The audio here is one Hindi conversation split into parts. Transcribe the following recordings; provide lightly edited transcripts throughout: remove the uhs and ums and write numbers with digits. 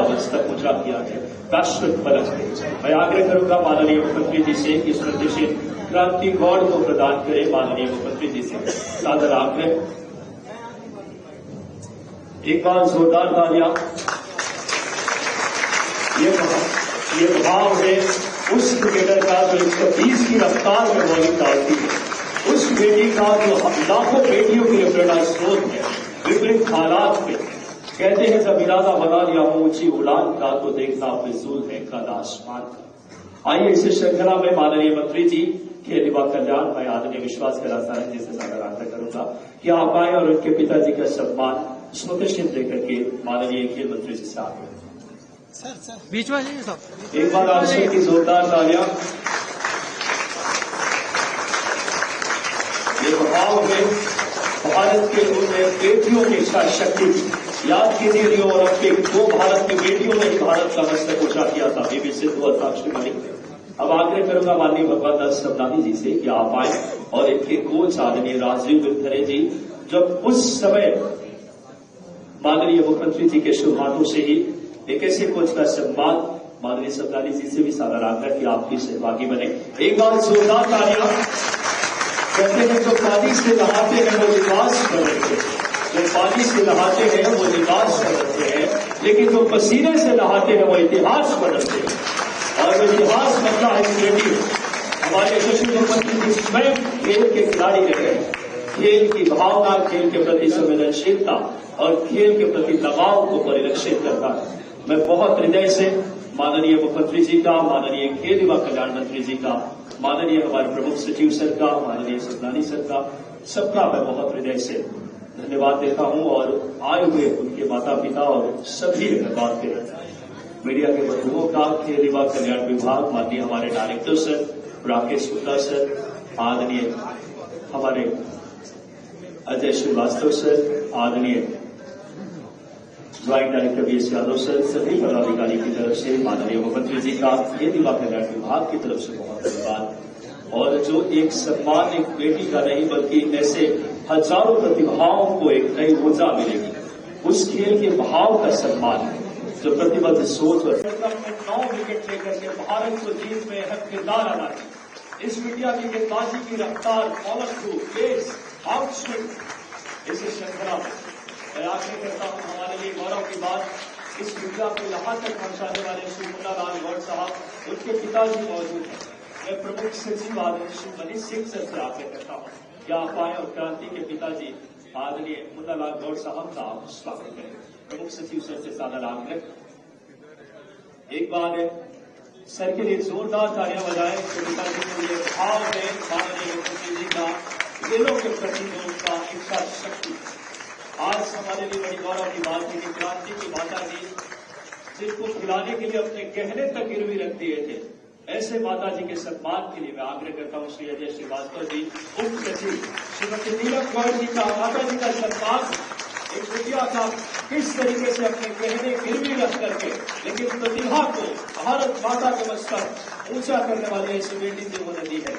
का मस्तक ऊंचा किया है राष्ट्र फलक है। मैं आग्रह करूंगा माननीय मुख्यमंत्री जी से इस प्रदेश क्रांति गौड़ को प्रदान करें। माननीय मुख्यमंत्री जी से सादर आग्रह। एक बार जोरदार तालियां। ये भाव है उस क्रिकेटर का जो 120 की रफ्तार में बॉलिंग डालती है, उस बेटी का जो लाखों बेटियों के लिए प्रेरणा स्रोत है। विपरीत हालात में कहते हैं जब इरादा बना लिया हो ऊंची उड़ान का तो देखना फिजूल है कद आसमान का। आइए इस श्रृंखला में माननीय मंत्री जी खेल युवा कल्याण मैं आदरणीय विश्वास के रासायन जी से सादर आग्रह करूंगा कि आप आए और उनके पिताजी का सम्मान सुनिश्चित लेकर के माननीय खेल मंत्री जी से आगे सर बीच में आइए साहब। एक बार आप सबकी जोरदार तालियां। ये भाव है भारत के बेटियों की इच्छा शक्ति। याद कीजिए रियो ओलंपिक 2 भारत की बेटियों ने ही भारत का मस्तक ऊंचा किया था, पीवी सिंधु और साक्षी मलिक ने। अब आग्रह करूंगा माननीय भगवान दास सबनानी जी से कि आप आए और इनके कोच आदरणीय राजीव विंथरे जी जब उस समय माननीय मुख्यमंत्री जी के शुभ हाथों से ही एक ऐसे कोच का सम्मान माननीय सबनानी जी से भी सादर आग्रह कि आप भी सहभागी बने। एक बार जोरदार तालियां। कहते हैं जो पानी से नहाते हैं वो लिबास बदलते हैं, जो पानी से नहाते हैं वो लिबास बदलते हैं, लेकिन जो पसीने से नहाते हैं वो इतिहास बदलते हैं। और वो इतिहास बदला है क्रिकेट। हमारे यशस्वी मुख्यमंत्री जी स्वयं खेल के खिलाड़ी रहे हैं। खेल की भावना, खेल के प्रति संवेदनशीलता और खेल के प्रति लगाव को परिलक्षित करता है। मैं बहुत हृदय से माननीय मुख्यमंत्री जी का, माननीय खेल युवा कल्याण मंत्री जी का, माननीय हमारे प्रमुख सचिव सर का, माननीय सबनानी सर का, सबका मैं बहुत हृदय से धन्यवाद देता हूं। और आए हुए उनके माता पिता और सभी बात करें मीडिया के बंधुओं का, खेल युवा कल्याण विभाग, माननीय हमारे director sir Rakesh Gupta sir, आदरणीय हमारे अजय श्रीवास्तव सर, आदरणीय joint director BS Yadav sir, सभी पदाधिकारी की तरफ से माननीय मुख्यमंत्री जी का खेल युवा कल्याण विभाग की तरफ से बहुत धन्यवाद। और जो एक सम्मान एक बेटी का नहीं बल्कि ऐसे हजारों प्रतिभाओं को एक नई ऊर्जा मिलेगी, उस खेल के भाव का सम्मान जो प्रतिबद्ध सोच और 9 विकेट लेकर के भारत को जीत में अहम किरदार अदा किया। इस मीडिया की गेंदबाजी की रफ्तार, follow through, pace, out swing इस श्रृंखला में मैं आशा करता हूं हमारे लिए गौरव की बात इस मीडिया को यहां तक पहुंचाने वाले श्री मुन्ना लाल गौड़ साहब, उनके पिताजी मौजूद हैं। मैं प्रमुख सचिव आदरणीय श्री मनीष सिंह सर से आग्रह करता हूं कि आप आए और क्रांति के पिताजी आदरणीय मुन्ना लाल गौड़ साहब का आप स्वागत करें। प्रमुख सचिव सर से सादर आग्रह। एक बार सर के लिए जोरदार तालियां बजाएं। पिताजी को ये भाव है माननीय मुख्यमंत्री जी का खेलों के प्रति उनका इच्छा शक्ति। आज हमारे लिए बड़ी गौरव की बात है कि क्रांति की माता जी जिनको खिलाने के लिए अपने गहने तक गिरवी रख दिए थे, ऐसे माता जी के सम्मान के लिए मैं आग्रह करता हूं श्री अजय श्रीवास्तव जी, उप सचिव श्रीमती नीलम गौड़ जी का, माता जी का सम्मान एक बिटिया का किस तरीके से अपने गहने गिरवी रख करके लेकिन प्रतिभा को भारत माता के मस्तक ऊंचा करने वाले ऐसी बेटी जो उन्होंने दी है।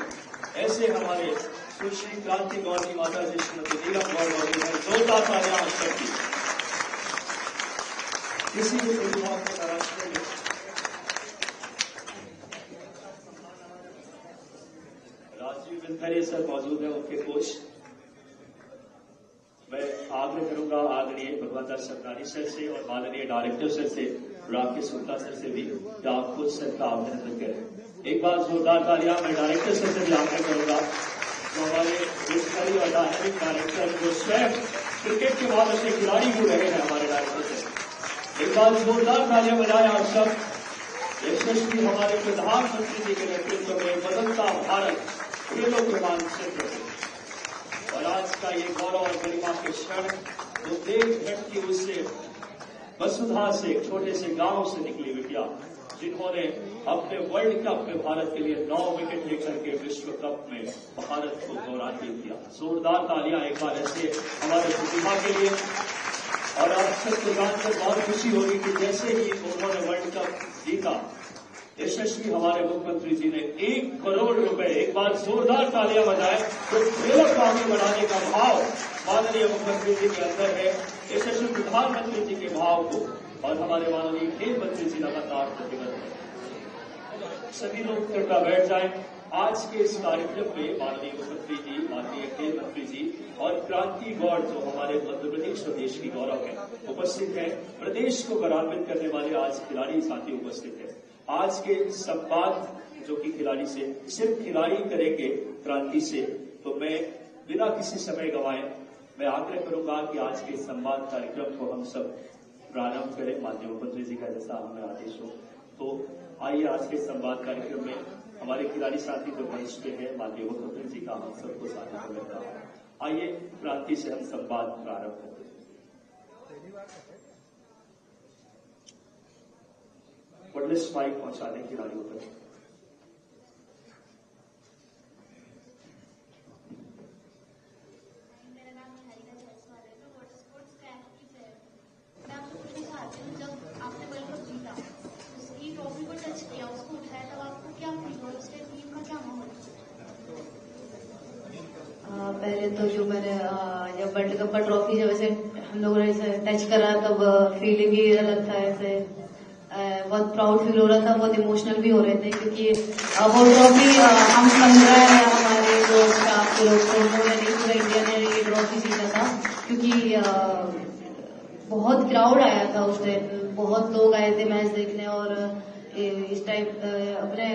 ऐसे हमारे सुश्री क्रांति गौड़ की माता जी श्रीमती नीलम गौड़ मौजूद है। जोरदार तालियां करती किसी भी प्रतिभा को तराशने में राजीव विंथरे सर मौजूद है, उनके कोच। मैं आग्रह करूंगा आदरणीय भगवान दास सबनानी सर से और माननीय डायरेक्टर सर से राकेश गुप्ता सर से भी कि आप खुद सर का अभिनंदन करें। एक बार जोरदार तालियां। मैं डायरेक्टर सर से भी आग्रह करूंगा जो हमारे विस्तारी और डायनेमिक डायरेक्टर जो स्वयं क्रिकेट के बाद अच्छे खिलाड़ी भी रहे हैं हमारे डायरेक्टर से। एक बार जोरदार तालियां बजाएं आप सब। यशस्वी हमारे प्रधानमंत्री जी के नेतृत्व में बदलता भारत खेलों के मानचित्र है। और आज का ये गौरव और गरिमा के क्षण जो देश भर की उससे वसुधा से एक छोटे से गांव से निकली बिटिया जिन्होंने अपने वर्ल्ड कप में भारत के लिए 9 विकेट लेकर के विश्व कप में भारत को गौरवान्वित किया। जोरदार तालियां एक बार ऐसे हमारे प्रतिभा के लिए। और आप सबको जानकर बहुत खुशी होगी कि जैसे ही उन्होंने वर्ल्ड कप जीता, यशस्वी हमारे मुख्यमंत्री जी ने 1 करोड़ रुपए, एक बार जोरदार तालियां बजाएं, तो खेलों को आगे बढ़ाने का भाव माननीय मुख्यमंत्री जी के अंदर है। यशस्वी प्रधानमंत्री जी के भाव को और हमारे माननीय खेल मंत्री जी लगातार प्रतिबद्ध हैं। सभी लोग कृपया बैठ जाएं। आज के इस कार्यक्रम में माननीय मुख्यमंत्री जी, माननीय खेल मंत्री जी और क्रांति गौड़ जो हमारे मध्य प्रदेश और देश की गौरव है उपस्थित है। प्रदेश को गौरवान्वित करने वाले आज खिलाड़ी साथी उपस्थित है। आज के संवाद जो कि खिलाड़ी से सिर्फ खिलाड़ी करेंगे क्रांति से, तो मैं बिना किसी समय गंवाए मैं आग्रह करूंगा कि आज के संवाद कार्यक्रम को हम सब प्रारंभ करें। माननीय मुख्यमंत्री जी का जैसा हमें आदेश हो, तो आइए आज के संवाद कार्यक्रम में हमारे खिलाड़ी साथी जो मंच पे है, माननीय मुख्यमंत्री जी का हम सबको साथ करता है। आइए क्रांति से हम संवाद प्रारंभ करते हैं। वर्डलेस माइक पहुंचाने खिलाड़ियों तक। पहले तो जो मैंने जब वर्ल्ड कप का ट्रॉफी जब ऐसे हम लोगों ने ऐसे टच करा तब फीलिंग ही अलग था। ऐसे बहुत प्राउड फील हो रहा था, बहुत इमोशनल भी हो रहे थे क्योंकि वो ट्रॉफी हम 15 या हमारे जो स्टाफ के लोग थे उन्होंने नहीं, पूरा इंडिया ने ये ट्रॉफी जीता था क्योंकि बहुत क्राउड आया था उस दिन, बहुत लोग आए थे मैच देखने। और इस टाइम अपने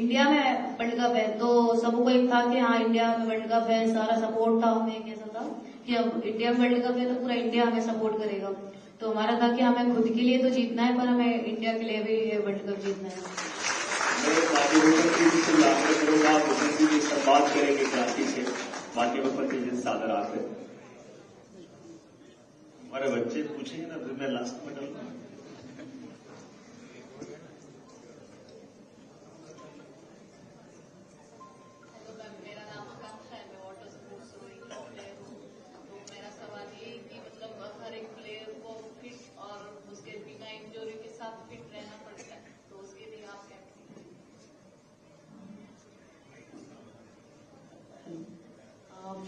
इंडिया में वर्ल्ड कप है तो सबको एक था कि हाँ इंडिया में वर्ल्ड कप है, सारा सपोर्ट था। हमें कैसा था कि अब इंडिया में वर्ल्ड कप है तो पूरा इंडिया हमें सपोर्ट करेगा, तो हमारा था कि हमें खुद के लिए तो जीतना है पर हमें इंडिया के लिए भी वर्ल्ड कप जीतना है। मैं संवाद करेंगे क्रांति से। माननीय मुख्यमंत्री जी सादर आते हमारे बच्चे पूछेंगे ना, फिर मैं लास्ट में डालूंगा।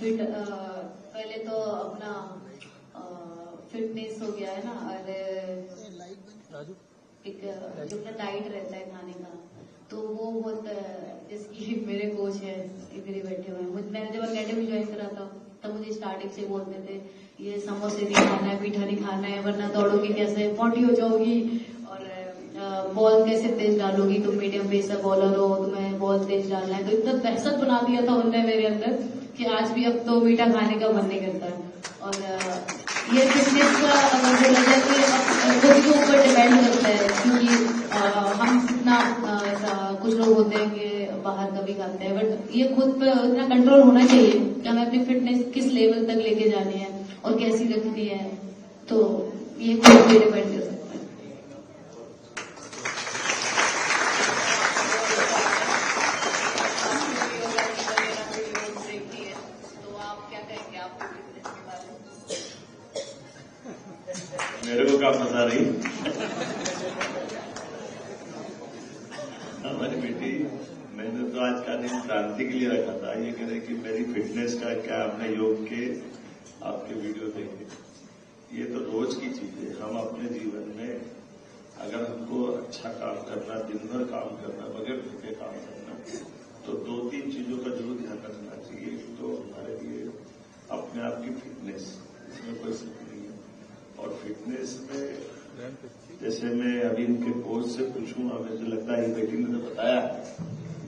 फिट पहले तो अपना फिटनेस हो गया है ना, और एक जो अपना डाइट रहता है खाने का तो वो बहुत, जैसे मेरे कोच है इधर ही बैठे हुए हैं, मैंने जब अकेडमी ज्वाइन करा था तब मुझे स्टार्टिंग से बोलते थे ये समोसे नहीं खाना है, मीठा नहीं खाना है, वरना दौड़ोगी कैसे, मोटी हो जाओगी, और बॉल कैसे तेज डालोगी, तुम मीडियम पेसर बॉलर हो, तुम्हें बॉल तेज डालना है। तो इतना दहशत बना दिया था उन्होंने मेरे अंदर कि आज भी अब तो मीठा खाने का मन नहीं करता है। और ये फिटनेस का मुझे लगा कि खुद के ऊपर डिपेंड करता है क्योंकि हम इतना ऐसा कुछ लोग होते हैं कि बाहर का भी खाते हैं, बट ये खुद पे इतना कंट्रोल होना चाहिए कि हमें अपनी फिटनेस किस लेवल तक लेके जानी है और कैसी रखनी है, तो ये खुद पे डिपेंड कर सकता है। मेरे को क्या पता रही। हमारी बेटी, मैंने तो आज का दिन क्रांति के लिए रखा था, ये कह रहे कि मेरी फिटनेस का क्या आपने योग के आपके वीडियो देखे, ये तो रोज की चीज है। हम अपने जीवन में अगर हमको अच्छा काम करना, दिन भर काम करना, बगैर थके काम करना, तो 2-3 चीजों का जरूर ध्यान रखना चाहिए। तो हमारे लिए अपने आप की फिटनेस, इसमें कोई शक नहीं है। और फिटनेस में जैसे मैं अभी इनके कोच से पूछूंगा, मुझे लगता है बेटी ने तो बताया,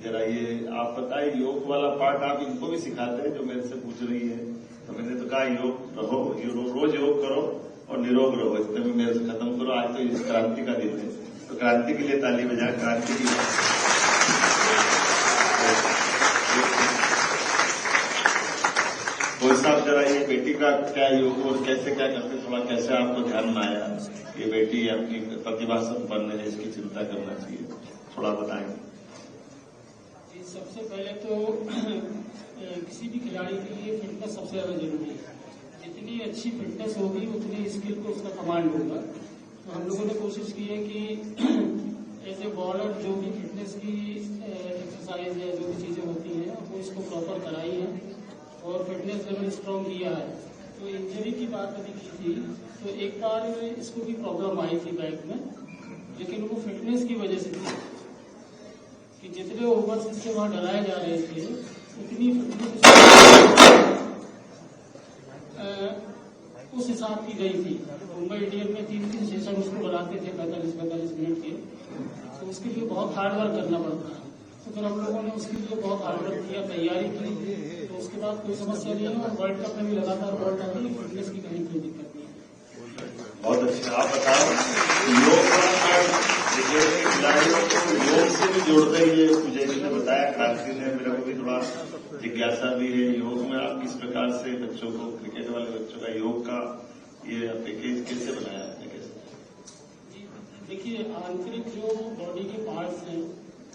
जरा ये आप बताए योग वाला पार्ट आप इनको भी सिखाते हैं जो मेरे से पूछ रही है। तो मैंने तो कहा योग रहो, रोज योग करो और निरोग रहो, इतने में मेरे से खत्म करो। आज तो इस क्रांति का दिन है, तो क्रांति के लिए ताली बजाए। क्रांति की कोच साहब जरा ये बेटी का क्या योग और कैसे क्या करते, थोड़ा कैसे आपको ध्यान में आया ये बेटी अपनी प्रतिभा संपन्न है, इसकी चिंता करना चाहिए, थोड़ा बताएं। सबसे पहले तो किसी भी खिलाड़ी के लिए फिटनेस सबसे ज्यादा जरूरी है। जितनी अच्छी फिटनेस होगी उतनी स्किल को उसका कमांड होगा। तो हम लोगों ने कोशिश की है कि एज ए बॉलर जो भी फिटनेस की एक्सरसाइज है, जो भी चीजें होती हैं वो इसको प्रॉपर कराई है और फिटनेस लेवल स्ट्रॉन्ग किया है। तो इंजरी की बात अभी की थी, तो एक बार इसको भी प्रॉब्लम आई थी बैक में, लेकिन वो फिटनेस की वजह से थी कि जितने ओवर्स इससे वहां डलाए जा रहे थे उतनी फिटनेस उस हिसाब की गई थी। मुंबई इंडियन में 3-3 सेशन उसको बनाते थे 45-45 मिनट के, तो उसके लिए बहुत हार्ड वर्क करना पड़ता है। तो फिर हम लोगों ने उसके लिए बहुत हार्ड वर्क किया, तैयारी की, तो उसके बाद कोई समस्या नहीं है और वर्ल्ड कप में भी लगातार बॉल डाली, फिटनेस की कहीं कोई दिक्कत नहीं है। बहुत अच्छा। आप बताओ, योग खिलाड़ियों को योग से भी जोड़ते ही मुझे जिसने बताया, क्रांति ने, मेरे को भी थोड़ा जिज्ञासा भी है। योग में आप किस प्रकार से बच्चों को, क्रिकेट वाले बच्चों का योग का ये पैकेज कैसे बनाया आपने, कैसे? देखिए, आंतरिक जो बॉडी के पार्ट्स हैं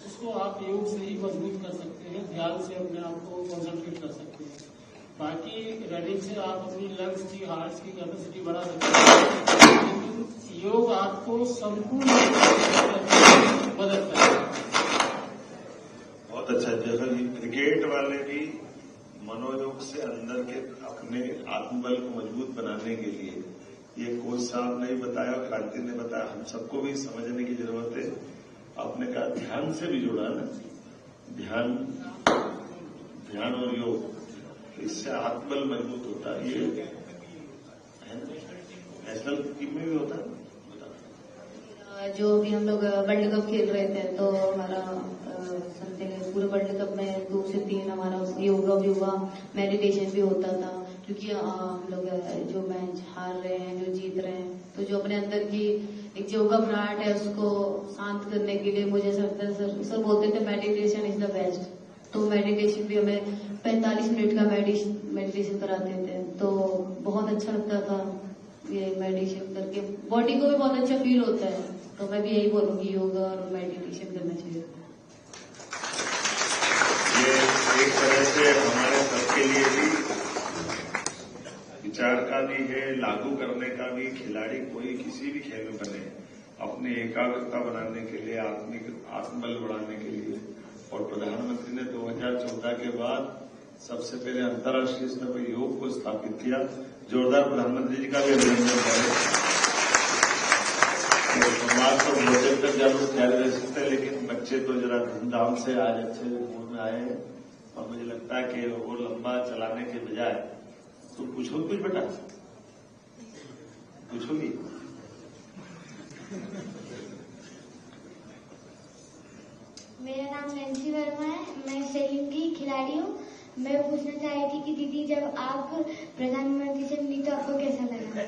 उसको आप योग से ही मजबूत कर सकते हैं, ध्यान से अपने आप को कॉन्सेंट्रेट कर सकते हैं। बाकी रनिंग से आप अपनी लंग्स की, हार्ट की कैपेसिटी बढ़ा सकते हैं, लेकिन योग आपको संपूर्ण मदद करेगा। बहुत अच्छा। जैसा कि क्रिकेट वाले भी मनोयोग से अंदर के अपने आत्मबल को मजबूत बनाने के लिए, ये कोच साहब ने भी बताया, क्रांति ने बताया, हम सबको भी समझने की जरूरत है। आपने कहा ध्यान से भी जुड़ा ना, ध्यान और योग, इससे आत्मबल मजबूत होता है। ये नेशनल टीम में भी होता है। जो भी हम लोग वर्ल्ड कप खेल रहे थे तो हमारा समथिंग पूरे वर्ल्ड कप में 2 से 3 हमारा योगा भी हुआ, मेडिटेशन भी होता था, क्योंकि हम लोग जो मैच हार रहे हैं, जो जीत रहे हैं, तो जो अपने अंदर की एक जो घबराहट है उसको शांत करने के लिए मुझे ऐसा लगता है, सर बोलते थे मेडिटेशन इज द बेस्ट। तो मेडिटेशन भी हमें 45 मिनट का मेडिटेशन कराते थे, तो बहुत अच्छा लगता था ये मेडिटेशन करके, बॉडी को भी बहुत अच्छा फील होता है। तो मैं भी यही बोलूंगी, योगा और मेडिटेशन करना चाहिए। ये एक तरह से हमारे सबके लिए भी विचार का भी है, लागू करने का भी। खिलाड़ी कोई किसी भी खेल में बने, अपनी एकाग्रता बनाने के लिए, आत्मबल बढ़ाने के लिए। और प्रधानमंत्री ने 2014 के बाद सबसे पहले अंतर्राष्ट्रीय स्तर पर योग को स्थापित किया। जोरदार प्रधानमंत्री जी का भी अभिनंदन करें। तो समाज को भोजन तक जागरूक किया जा सकता है, लेकिन बच्चे तो जरा धूमधाम से आज अच्छे मूड में आए हैं, और मुझे लगता है कि वो लंबा चलाने के बजाय तुम पूछो कुछ बेटा, पूछोगी? मेरा नाम नैन्सी वर्मा है, मैं सेलिंग की खिलाड़ी हूँ। मैं पूछना चाह रही थी कि दीदी, जब आप प्रधानमंत्री से मिली तो आपको कैसा लगा?